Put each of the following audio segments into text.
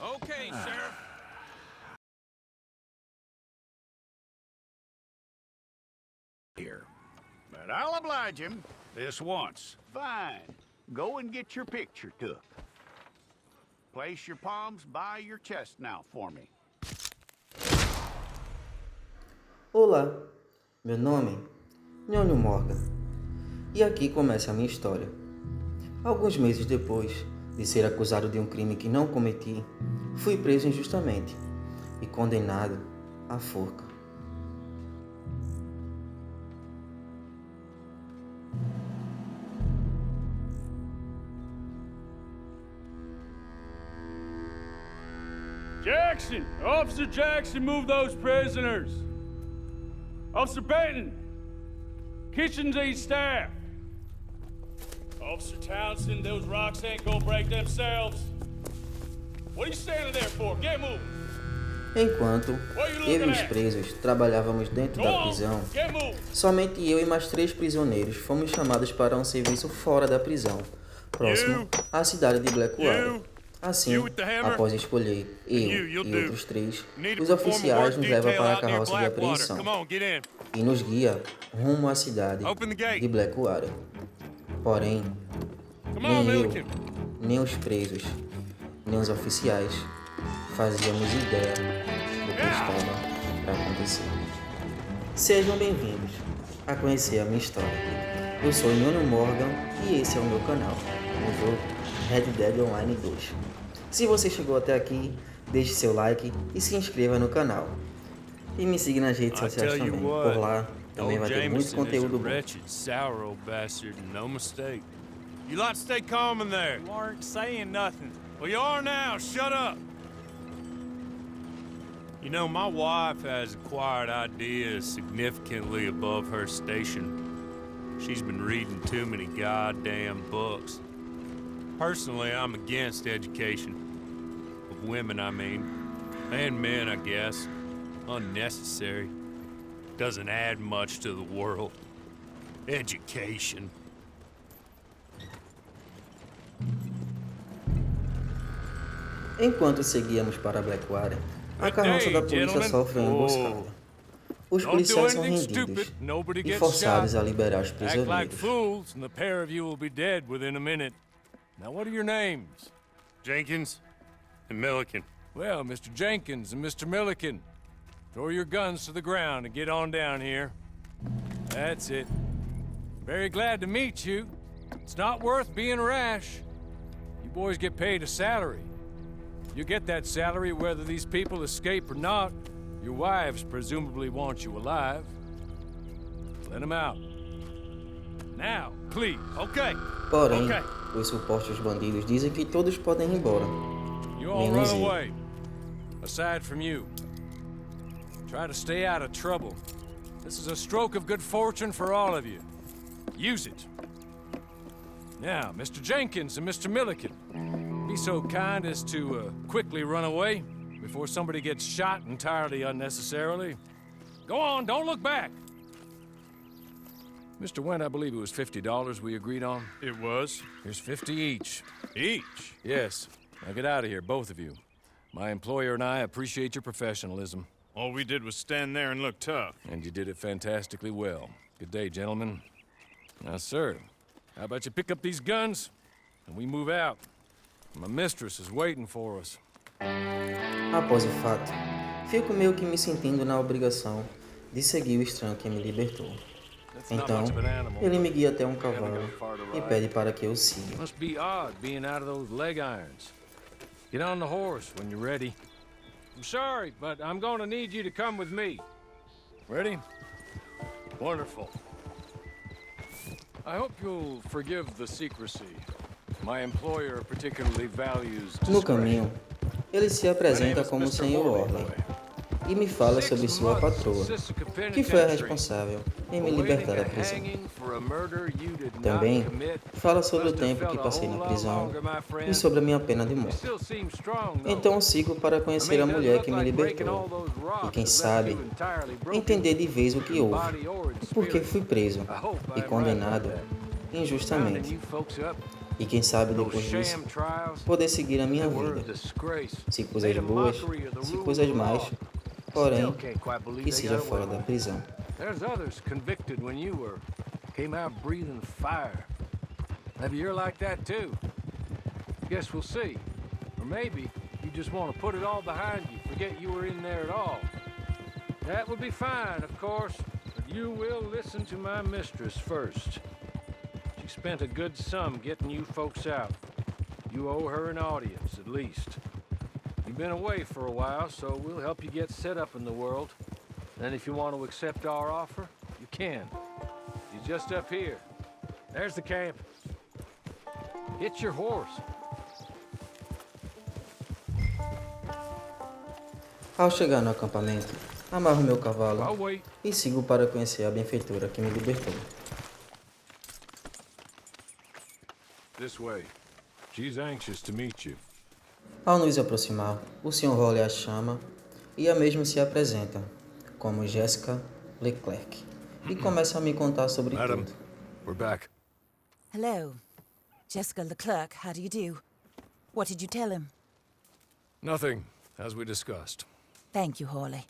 Okay, Sheriff. Here. But I'll oblige him. This once. Fine. Go and get your picture took. Place your palms by your chest now for me. Olá, meu nome é Nhonho Morgan e aqui começa a minha história. Alguns meses depois de ser acusado de um crime que não cometi, fui preso injustamente e condenado à forca. Jackson! Officer Jackson, move those prisoners! Officer Benton! Kitchens aid staff! Officer Townsend, those rocks ain't gonna break themselves. What are you standing there for? Get moving! Enquanto eu e os presos trabalhávamos dentro da prisão, somente eu e mais 3 prisioneiros fomos chamados para um serviço fora da prisão, próximo à cidade de Blackwater. Assim, após escolher eu e outros 3, os oficiais nos levam para a carroça de apreensão e nos guia rumo à cidade de Blackwater. Porém, nem eu, nem os presos, nem os oficiais fazíamos ideia do que estava para acontecer. Sejam bem-vindos a conhecer a minha história. Eu sou Nhonho Morgan e esse é o meu canal, no jogo Red Dead Online 2. Se você chegou até aqui, deixe seu like e se inscreva no canal. E me siga nas redes sociais também. Por lá também vai ter muito conteúdo bom. You lot stay calm in there. You aren't saying nothing. Well, you are now. Shut up. You know, my wife has acquired ideas significantly above her station. She's been reading too many goddamn books. Personally, I'm against education. Of women, I mean. And men, I guess. Unnecessary. Doesn't add much to the world. Education. Enquanto seguíamos para Blackwater, a carroça da polícia sofre uma emboscada. Os policiais são rendidos e forçados a liberar os prisioneiros. Now, what are your names? Jenkins and Milliken. Well, Mr. Jenkins and Mr. Milliken, throw your guns to the ground and get on down here. That's it. Very glad to meet you. It's not worth being rash. You boys get paid a salary. You get that salary whether these people escape or not. Your wives presumably want you alive. Let them out. Now, please. Okay. Porém, os supostos bandidos dizem que todos podem ir embora, menos eu. Aside from you, try to stay out of trouble. This is a stroke of good fortune for all of you. Use it. Now, Mr. Jenkins and Mr. Milliken, be so kind as to quickly run away before somebody gets shot entirely unnecessarily. Go on, don't look back. Mr. Wendt, I believe it was $50 we agreed on. It was. Here's 50 each. Each? Yes. Now get out of here, both of you. My employer and I appreciate your professionalism. All we did was stand there and look tough. And you did it fantastically well. Good day, gentlemen. Now, sir, how about you pick up these guns and we move out? My mistress is waiting for us. Após o fato, fico meio que me sentindo na obrigação de seguir o estranho que me libertou. Então, ele me guia até um cavalo e pede para que eu siga. Must be odd being out of those leg irons. Get on the horse when you're ready. I'm sorry, but I'm going to need you to come with me. Ready? Wonderful. I hope you'll forgive the secrecy. My employer particularly values discretion. No caminho, ele se apresenta como o Sr. Orley e me fala sobre sua patroa, que foi a responsável em me libertar da prisão. Também fala sobre o tempo que passei na prisão e sobre a minha pena de morte. Então sigo para conhecer a mulher que me libertou e, quem sabe, entender de vez o que houve e por que fui preso e condenado injustamente. E quem sabe Those depois disso, sham trials, poder seguir a minha they were a vida. disgrace. Se coisas Made a boas, mockery of the se rule coisas of law. más, porém, Still can't quite believe que they seja got away fora with da it. prisão. There's others convicted when you were. Came out breathing fire. Maybe you're like that too. Guess we'll see. Or maybe you just want to put it all behind you, forget you were in there at all. That would be fine, of course, but you will listen to my mistress first. She spent a good sum getting you folks out. You owe her an audience, at least. You've been away for a while, so we'll help you get set up in the world. Then if you want to accept our offer, you can. She's just up here. There's the camp. Hit your horse. Ao chegar no acampamento, amarro meu cavalo I'll wait. e sigo para conhecer a benfeitora que me libertou. This way. She's anxious to meet you. Ao nos aproximar, o Sr. Hawley a chama e a mesma se apresenta como Jessica Leclerc e começa a me contar sobre Madam, tudo. we're back. Hello. Jessica Leclerc, how do you do? What did you tell him? Nothing, as we discussed. Thank you, Hawley.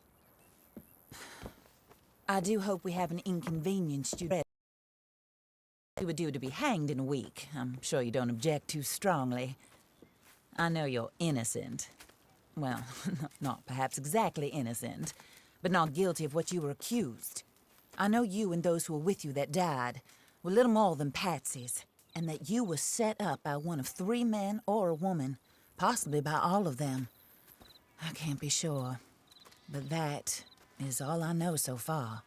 I do hope we haven't inconvenienced you. You were due to be hanged in a week. I'm sure you don't object too strongly. I know you're innocent. Well, not perhaps exactly innocent, but not guilty of what you were accused. I know you and those who were with you that died were little more than patsies, and that you were set up by one of 3 men or a woman, possibly by all of them. I can't be sure, but that is all I know so far.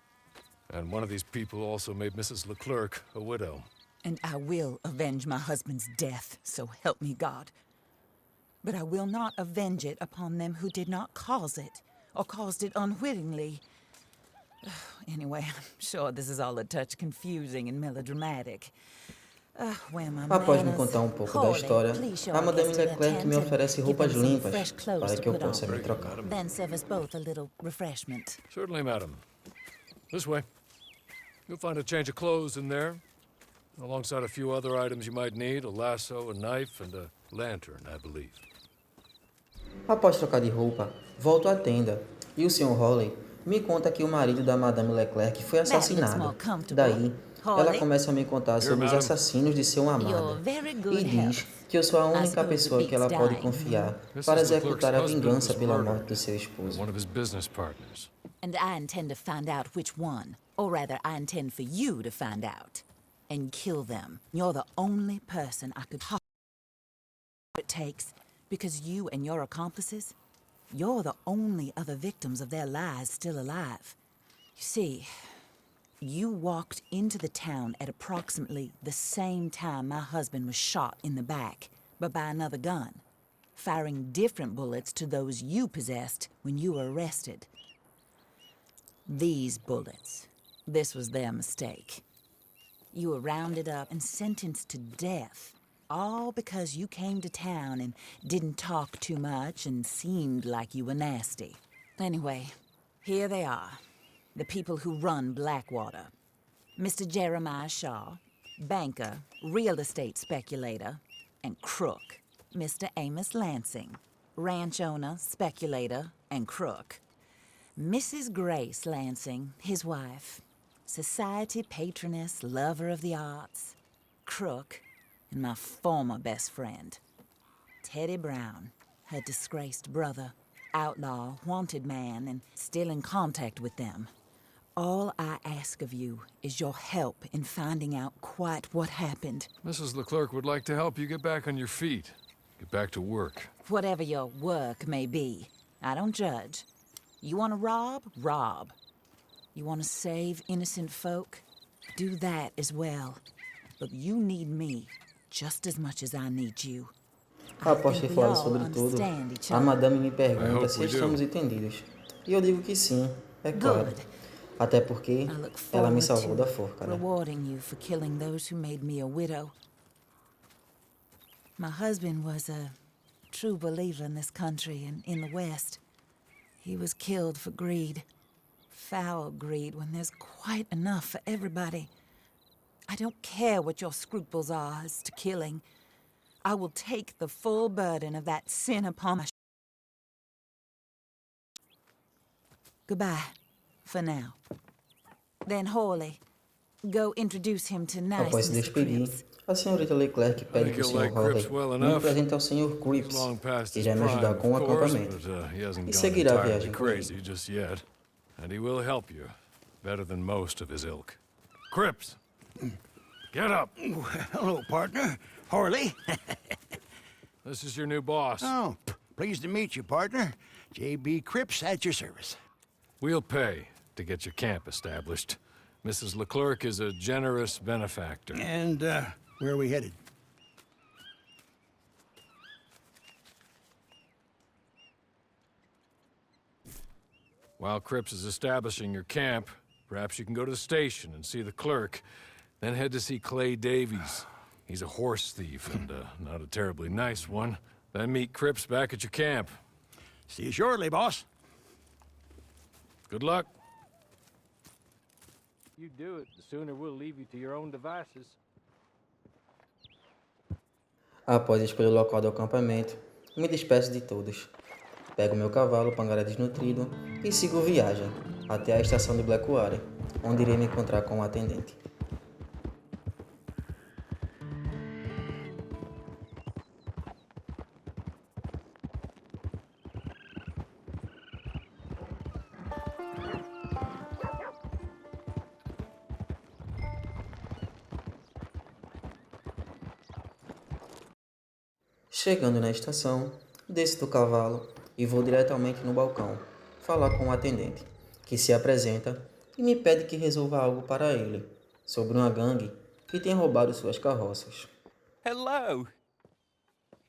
And one of these people also made Mrs. Leclerc a widow. And I will avenge my husband's death, so help me God. But I will not avenge it upon them who did not cause it, or caused it unwittingly. Anyway, I'm sure this is all a touch confusing and melodramatic. Após me contar um pouco da história, a Madame Leclerc me oferece roupas limpas para que eu possa me trocar. Then serve us both a little refreshment. Certainly, madam. This way. You'll find a change of clothes in there, alongside a few other items you might need, a lasso, a knife, and a lantern, I believe. Após trocar de roupa, volto à tenda e o Sr. Hawley me conta que o marido da Madame Leclerc foi assassinado. Daí, ela começa a me contar sobre os assassinos de seu amado e diz que eu sou a única pessoa que ela pode confiar para executar a vingança pela morte do seu esposo. One of his business partners. And I intend to find out which one. Or rather, I intend for you to find out. And kill them. You're the only person I could possibly it takes, because you and your accomplices, you're the only other victims of their lies still alive. You see, you walked into the town at approximately the same time my husband was shot in the back, but by another gun, firing different bullets to those you possessed when you were arrested. These bullets, this was their mistake. You were rounded up and sentenced to death, all because you came to town and didn't talk too much and seemed like you were nasty. Anyway, here they are, the people who run Blackwater. Mr. Jeremiah Shaw, banker, real estate speculator, and crook. Mr. Amos Lansing, ranch owner, speculator, and crook. Mrs. Grace Lansing, his wife, society patroness, lover of the arts, crook, and my former best friend, Teddy Brown, her disgraced brother, outlaw, wanted man, and still in contact with them. All I ask of you is your help in finding out quite what happened. Mrs. Leclerc would like to help you get back on your feet. Get back to work. Whatever your work may be, I don't judge. You want to rob? Rob. You want to save innocent folk? Do that as well. But you need me just as much as I need you. Após ter falado sobre tudo, a Madame me pergunta se estamos entendidos. E eu digo que sim, é claro. Até porque ela me salvou da forca, né? Rewarding you for killing those who made me a widow. My husband was a true believer in this country and in the West. He was killed for greed. Foul greed when there's quite enough for everybody. I don't care what your scruples are as to killing. I will take the full burden of that sin upon my Goodbye, for now. Then, Hawley, go introduce him to nice Após se Mr. despedir, Cripps. a senhorita Leclerc pede que o Sr. Hawley me apresente ao Sr. Cripps, que irá me ajudar com o acampamento, e seguirá a viagem com ele. Just yet, and he will help you better than most of his ilk. Cripps, get up. Hello, partner. Harley. This is your new boss. Oh, pleased to meet you, partner. J.B. Cripps at your service. We'll pay to get your camp established. Mrs. Leclerc is a generous benefactor. And, where are we headed? While Cripps is establishing your camp, perhaps you can go to the station and see the clerk, then head to see Clay Davies. He's a horse thief and not a terribly nice one. Then meet Cripps back at your camp. See you shortly, boss. Good luck. You do it, the sooner we'll leave you to your own devices. Após escolher o local do acampamento, me despeço de todos. Pego meu cavalo, Pangaré desnutrido, e sigo viagem até a estação de Blackwater, onde irei me encontrar com o atendente. Chegando na estação, desço do cavalo e vou diretamente no balcão falar com o atendente, que se apresenta e me pede que resolva algo para ele, sobre uma gangue que tem roubado suas carroças. Hello.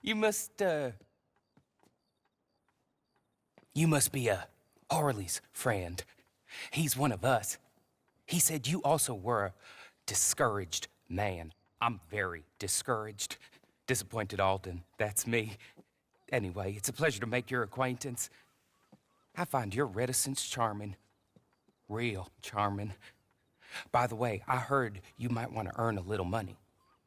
You must be Harley's friend. He's one of us. He said you also were a discouraged man. I'm very discouraged. Disappointed Alden, that's me. Anyway, it's a pleasure to make your acquaintance. I find your reticence charming. Real charming. By the way, I heard you might want to earn a little money.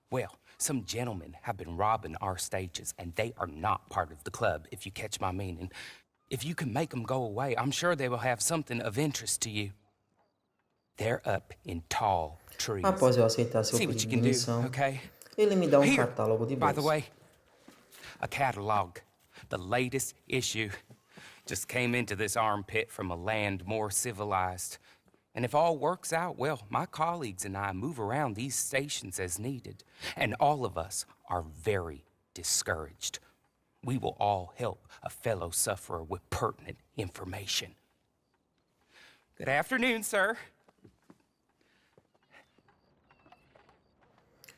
Well, some gentlemen have been robbing our stages, and they are not part of the club, if you catch my meaning. If you can make them go away, I'm sure they will have something of interest to you. They're up in tall trees. Após eu aceitar seu See what pedido you de can do, missão, okay? ele me dá um Here, catálogo de by the bolsa. way, a catalog. The latest issue. Just came into this armpit from a land more civilized. And if all works out, well, my colleagues and I move around these stations as needed. And all of us are very discouraged. We will all help a fellow sufferer with pertinent information. Good afternoon, sir.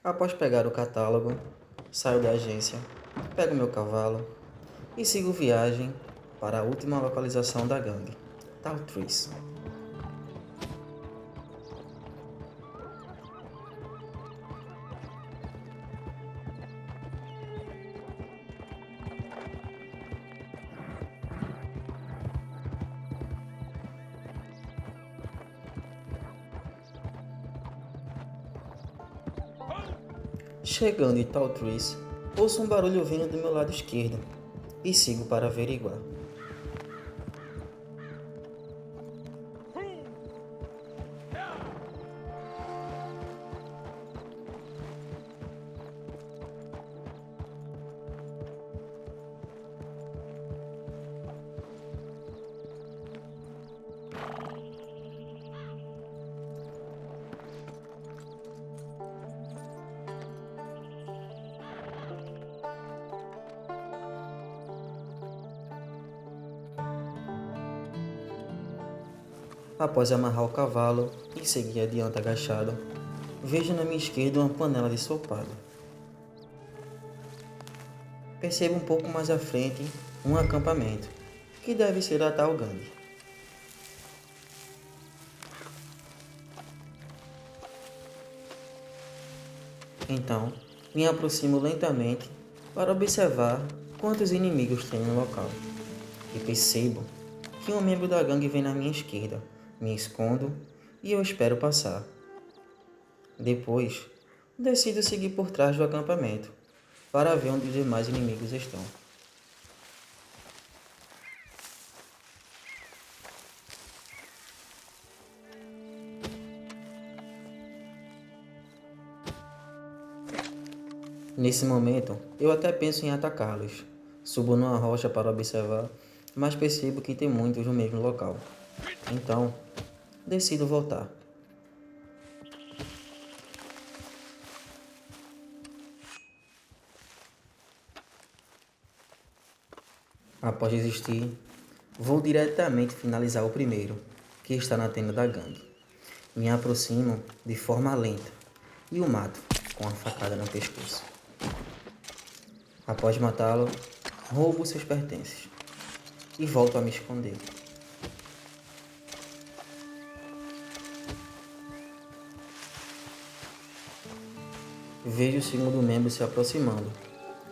Após pegar o catálogo, saio da agência, pego meu cavalo e sigo viagem para a última localização da gangue, Tall Trees. Chegando em Tall Trees, ouço um barulho vindo do meu lado esquerdo e sigo para averiguar. Após amarrar o cavalo e seguir adiante agachado, vejo na minha esquerda uma panela de ensopado. Percebo um pouco mais à frente um acampamento, que deve ser a tal gangue. Então, me aproximo lentamente para observar quantos inimigos tem no local, e percebo que um membro da gangue vem na minha esquerda. Me escondo e eu espero passar. Depois, decido seguir por trás do acampamento, para ver onde os demais inimigos estão. Nesse momento, eu até penso em atacá-los. Subo numa rocha para observar, mas percebo que tem muitos no mesmo local. Então, decido voltar. Após desistir, vou diretamente finalizar o primeiro, que está na tenda da gangue. Me aproximo de forma lenta e o mato com a facada no pescoço. Após matá-lo, roubo seus pertences e volto a me esconder. Vejo o segundo membro se aproximando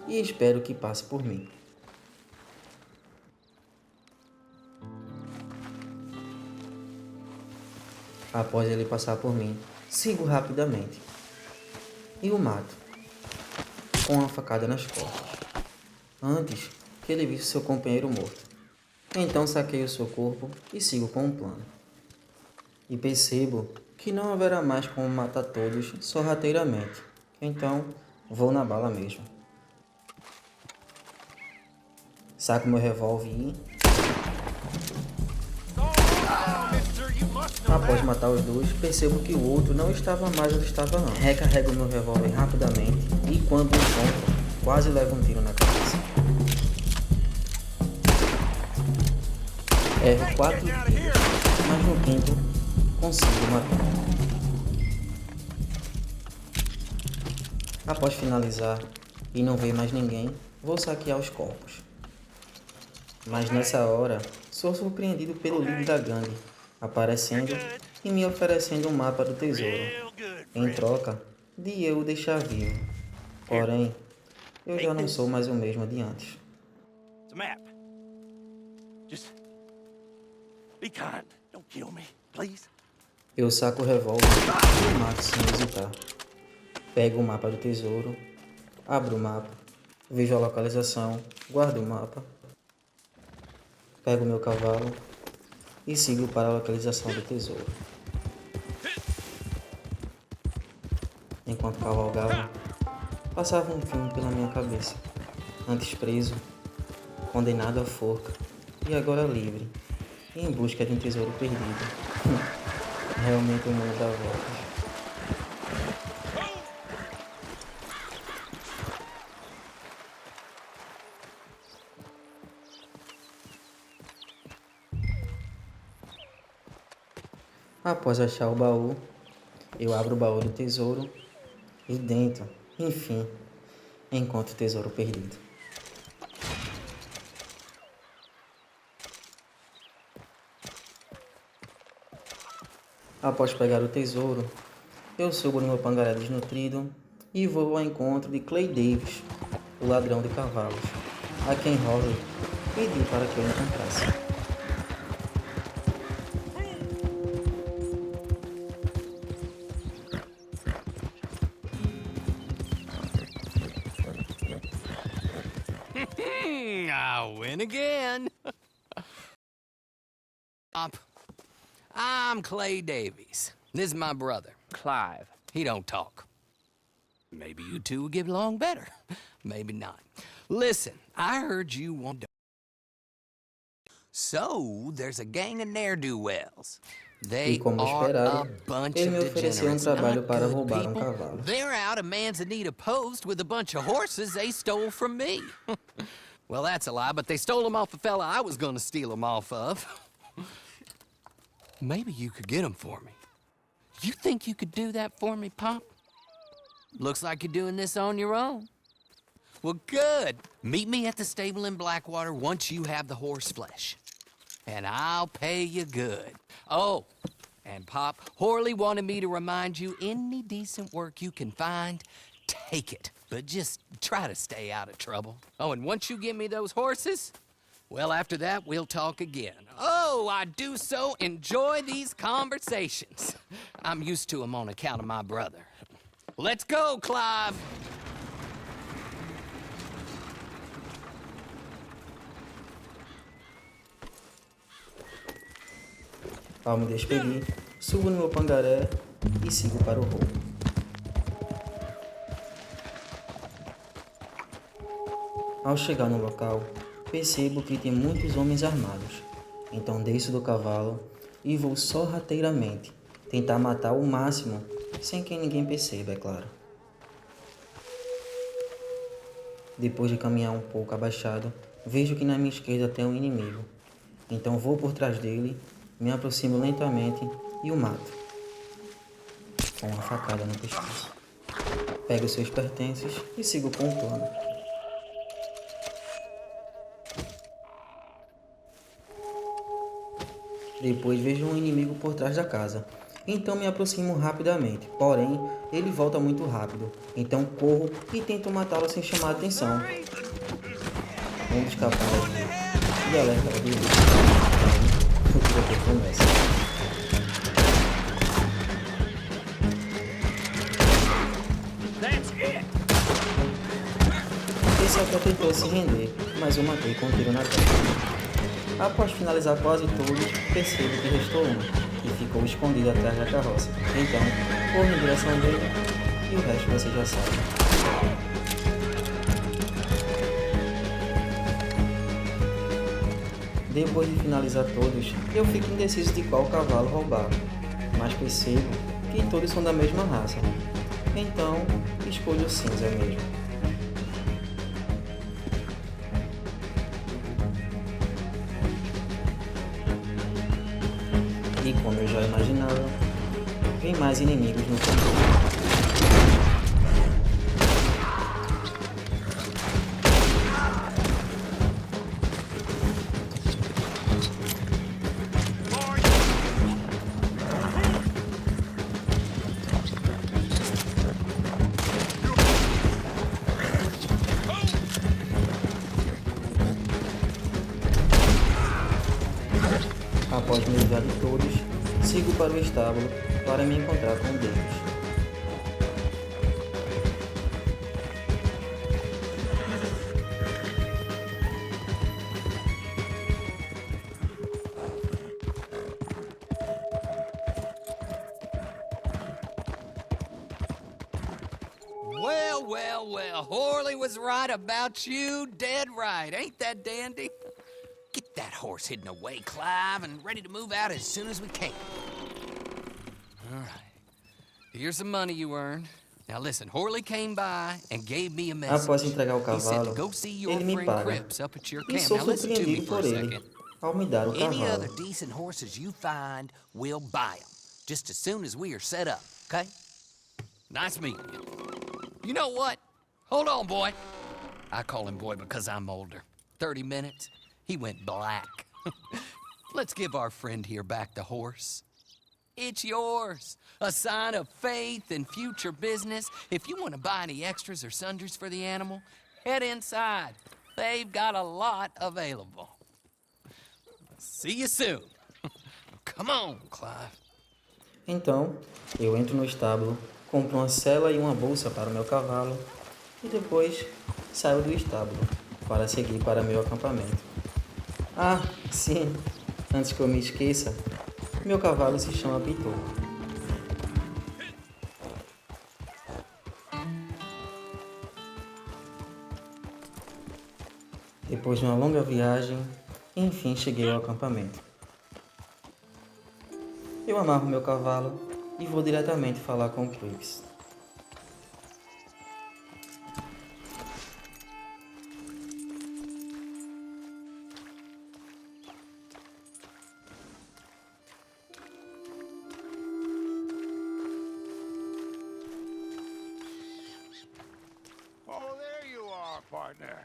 e espero que passe por mim. Após ele passar por mim, sigo rapidamente e o mato com uma facada nas costas, antes que ele visse seu companheiro morto. Então saqueio seu corpo e sigo com o plano. E percebo que não haverá mais como matar todos sorrateiramente, então vou na bala mesmo. Saco meu revólver e... Após matar os dois, percebo que o outro não estava mais onde estava antes. Recarrego meu revólver rapidamente e quando o encontro, quase levo um tiro na cabeça. Erro 4 tiros, mas no quinto consigo matar. Após finalizar e não ver mais ninguém, vou saquear os corpos. Mas nessa hora, sou surpreendido pelo líder da gangue, aparecendo e me oferecendo um mapa do tesouro, em troca de eu o deixar vivo. Porém, eu já não sou mais o mesmo de antes. Eu saco o revólver e o mato sem hesitar. Pego o mapa do tesouro, abro o mapa, vejo a localização, guardo o mapa, pego meu cavalo e sigo para a localização do tesouro. Enquanto cavalgava, passava um filme pela minha cabeça. Antes preso, condenado à forca e agora livre, em busca de um tesouro perdido. Realmente o mundo dá voltas. Após achar o baú, eu abro o baú do tesouro e dentro, enfim, encontro o tesouro perdido. Após pegar o tesouro, eu subo no meu pangaré desnutrido e vou ao encontro de Clay Davis, o ladrão de cavalos, a quem Holly pediu para que eu encontrasse. I win again. I'm Clay Davies. This is my brother, Clive. He don't talk. Maybe you two will get along better. Maybe not. Listen, I heard you want to... So, there's a gang of ne'er-do-wells. E como esperado, ele me ofereceu trabalho para roubar cavalo. They're out of Manzanita Post with a bunch of horses they stole from me. Well, that's a lie, but they stole them off the fella I was gonna steal them off of. Maybe you could get them for me. You think you could do that for me, Pop? Looks like you're doing this on your own. Well, good. Meet me at the stable in Blackwater once you have the horse flesh. And I'll pay you good. Oh, and Pop, Horley wanted me to remind you, any decent work you can find, take it. But just try to stay out of trouble. Oh, and once you give me those horses, well, after that, we'll talk again. Oh, I do so enjoy these conversations. I'm used to them on account of my brother. Let's go, Clive. Ao me despedir, subo no meu pangaré e sigo para o roubo. Ao chegar no local, percebo que tem muitos homens armados. Então desço do cavalo e vou sorrateiramente tentar matar o máximo, sem que ninguém perceba, é claro. Depois de caminhar um pouco abaixado, vejo que na minha esquerda tem um inimigo. Então vou por trás dele, me aproximo lentamente e o mato, com uma facada no pescoço. Pego seus pertences e sigo com o plano. Depois vejo um inimigo por trás da casa, então me aproximo rapidamente, porém ele volta muito rápido, então corro e tento matá-lo sem chamar atenção. Um dos capazes e alerta a dele. O que começa. Esse até tentou se render, mas eu matei com um tiro na testa. Após finalizar quase todos, percebo que restou um, e ficou escondido atrás da carroça. Então, corro em direção dele, e o resto você já sabe. Depois de finalizar todos, eu fico indeciso de qual cavalo roubar, mas percebo que todos são da mesma raça. Então, escolho o cinza mesmo. E como eu já imaginava, vem mais inimigos no caminho. Após me livrar de todos, sigo para o estábulo para me encontrar com um deles. Well, Horley was right about you, dead right. Ain't that dandy? Get that horse hidden away, Clive, and ready to move out as soon as we can. All right. Here's the money you earned. Now listen, Horley came by and gave me a message. Após entregar o He said to cavalo, go see your ele me friend paga. Cripps up at your E camp. sou Now listen to me surpreendido for a por ele second. ao me dar o Any cavalo. other decent horses you find, we'll buy them. Just as soon as we are set up, okay? Nice meeting you. You know what? Hold on, boy. I call him boy because I'm older. 30 minutes, he went black. Let's give our friend here back the horse. It's yours. A sign of faith and future business. If you want to buy any extras or sundries for the animal, head inside. They've got a lot available. See you soon. Come on, Clive. Então, eu entro no estábulo, compro uma sela e uma bolsa para o meu cavalo e depois saio do estábulo para seguir para meu acampamento. Ah, sim, antes que eu me esqueça, meu cavalo se chama Pitor. Depois de uma longa viagem, enfim cheguei ao acampamento. Eu amarro meu cavalo e vou diretamente falar com Cripps. Oh, there you are, partner.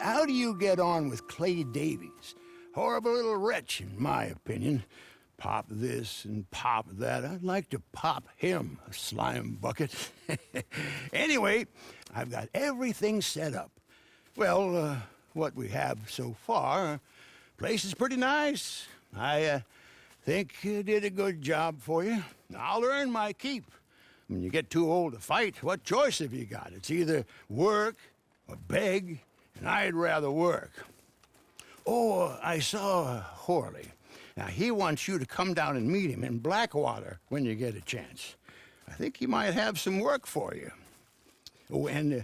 How do you get on with Clay Davies? Horrible little wretch, in my opinion. Pop this and pop that. I'd like to pop him, a slime bucket. Anyway, I've got everything set up. Well, what we have so far, place is pretty nice. I think you did a good job for you. I'll earn my keep. When you get too old to fight, what choice have you got? It's either work or beg, and I'd rather work. Oh, I saw Horley. Now, he wants you to come down and meet him in Blackwater when you get a chance. I think he might have some work for you. Oh, and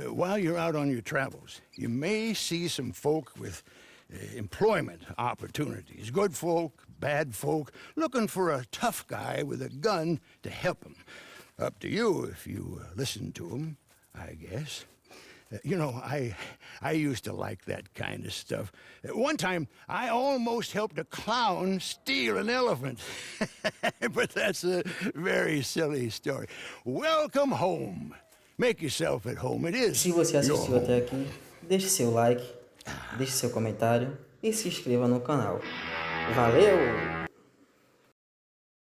while you're out on your travels, you may see some folk with employment opportunities. Good folk, bad folk, looking for a tough guy with a gun to help them. Up to you if you listen to them, I guess. You know, I used to like that kind of stuff. One time, I almost helped a clown steal an elephant. But that's a very silly story. Welcome home. Make yourself at home. It is. Se você assistiu até aqui, deixe seu like, deixe seu comentário e se inscreva no canal. Valeu!